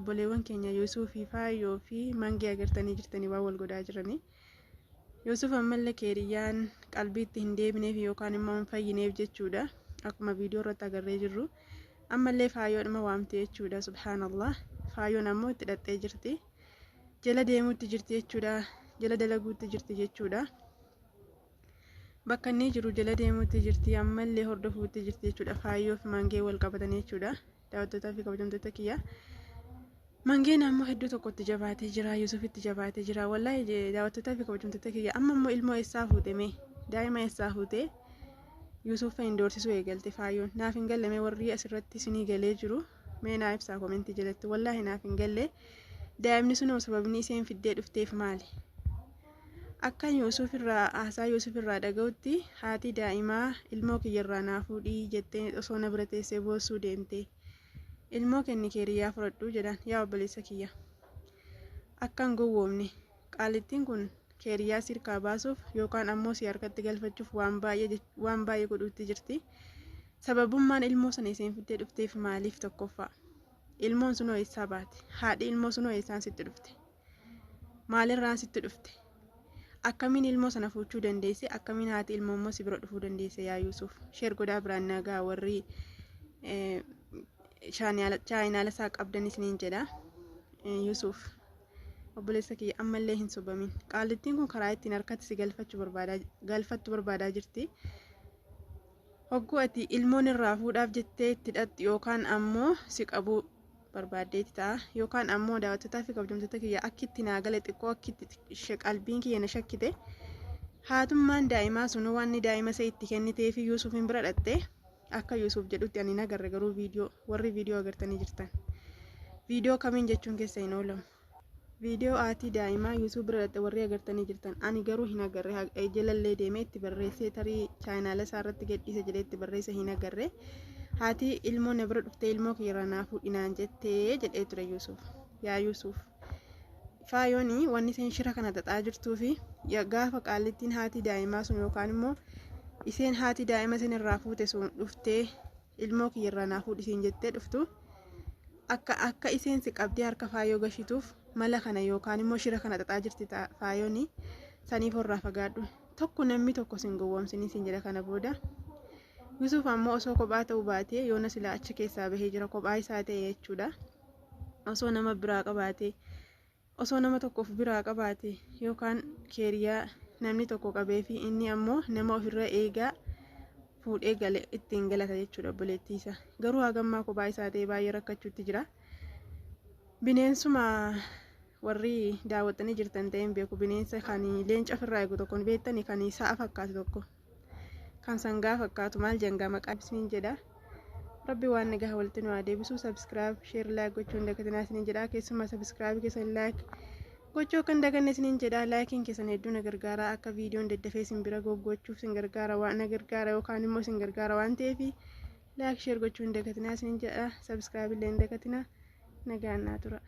obboleewwan keenya Yuusuf fi Faayoo fi Mangee agartanii jirtanii waan wal godhaa jiranii. Yuusuf ammallee keeriyyaan qalbiitti hin deebineef yookaan immoo hin fayyineef jechuudha. Akkuma viidiyoo irratti agarree jirru. Ammallee Faayoodhuma waamte jechuudha. Subhaanallah. Faayoon ammoo itti dhattee jirti. Jala deemuutti jirti jechuudha. Jala dalaguutti jirti jechuudha. Bakka inni jiru jala deemuutti jirti. Ammallee hordofuutti jirti jechuudha. Faayoo fi Mangee wal qabatanii jechuudha. Daawwattootaa fi kabajamtoota kiyya. Mangeen ammoo hedduu tokkotti jabaatee jira. Yuusufitti jabaatee jira. Wallahi daawwattootaa fi kabajamtoota kiyya. Amma immoo ilmoo eessaa fuute mee? Daa'ima eessaa fuute? Yuusuf fa'iin doorsisuu eegalte Faayoon. Naaf hin galle mee warri asirratti isinii galee jiru? Mee naa ibsaa komentii jalatti. Wallahi naaf hin galle. Daa'imni sun sababni isheen fiddee dhufteef maali? Akka Yuusuf irraa haasaa Yuusuf irraa dhaga'utti haati daa'imaa ilmoo kiyyarraa naa fuudhii jettee osoo na bira teessee boossuu deemte. Ilmoo kenni keeriyyaa fudhadhu jedhan yaa obboleessa kiyya. Akkan gowwoomne qaalittiin kun keeriyyaa sirkaa baasuuf yookaan ammoo si harkatti galfachuuf waan baay'ee godhuutti jirti. Sababummaan ilmoo sana isheen fiddee dhufteef maaliif tokkoffaa? Ilmoon sunoo eessaa baate? Haadhi ilmoo sunoo eessaan sitti dhufte? Maalirraan sitti dhufte? Akkamiin ilmoo sana fuuchuu dandeesse? Akkamiin haati ilmoo immoo si bira dhufuu dandeesse yaa Yuusuf? Sheer godhaa biraan nagaa warri chaayinaala isaa qabdan isiniin jedha. Yuusuf obboleessa kiyya ammallee hin sobamin. Qaalittiin kun karaa ittiin harkatti si galfattu barbaadaa jirti. Hogguu ati ilmoon irraa fuudhaaf jettee itti hidhatti yookaan ammoo si qabuu barbaaddeeti ta'a. Yookaan ammoo daawwattootaa fi kabajamtoota kiyya akki itti naa gale xiqqoo akki itti qalbiin kiyya na shakkite. Haatummaan daa'imaa sun waan daa'ima isaa itti kennitee fi Yuusufin bira dhatte. Akka Yuusuf jedhutti ani nagarre garuu warri viidiyoo agartanii jirtan. Viidiyoo kamiin jechuun keessa hin oolamu. Viidiyoo haati daa'imaa Yuusuf bira dhatte warri agartanii jirtan. Ani garuu hin agarre. Jalallee deemee itti barreessee tarii chaayinaala isaa irratti gadhiise jedhee itti barreesse hin agarre. Haati ilmoo na bira dhuftee ilmoo kiyyarraa naa fuudhinaan jettee jedhee ture Yuusuf. Yaa Yuusuf. Faayooni wanni isheen shira kana xaxaa jirtuu fi gaafa qaalittiin haati daa'imaa sun yookaan immoo isheen haati daa'ima isin irraa fuute sun dhuftee ilmoo kiyyarraa naa fuudhisiin jettee dhuftu akka isheen si qabdee harka Faayoo gashituuf mala kana yookaan immoo shira kana xaxaa jirti Faayooni saniif irraa fagaadhu. Tokko namni tokko sin gowwoomsinii sin jedha kana booda. Yuusuf ammoo osoo kophaa ta'uu baatee yoona silaa achi keessaa bahee jira kophaa isaa ta'e jechuudha. Osoo nama biraa qabaate osoo nama tokkoof biraa qabaate yookaan keeriyyaa namni tokko qabee fi inni ammoo nama ofirra eegaa fuudhee gale ittiin galata jechuudha obboleettii isaa. Garuu hagammaa kophaa isaa ta'e baay'ee rakkachuutti jira. Bineensuma warri daawwattanii jirtan ta'een beeku bineensa kan leenca ofirraa eegu tokko ni beektani kan sa'a fakkaatu tokko kan sangaa fakkaatu maal jangaa maqaa isiniin jedha. Rabbi waan nagaha walitti nu haa deebisu. Subscribe, share, like gochuun dagatinaa isiniin jedha. Keessumaa subscribe keessan like gochuu kan daganne isiniin jedha. Laakiin keessan hedduu na gargaara akka viidiyoon daddafee isin bira goggochuuf isin gargaara waan na gargaara yookaan immoo isin gargaara waan ta'eef like share gochuun dagatinaa isiniin jedha. Subscribe illee dagatinaa nagaan naa tura.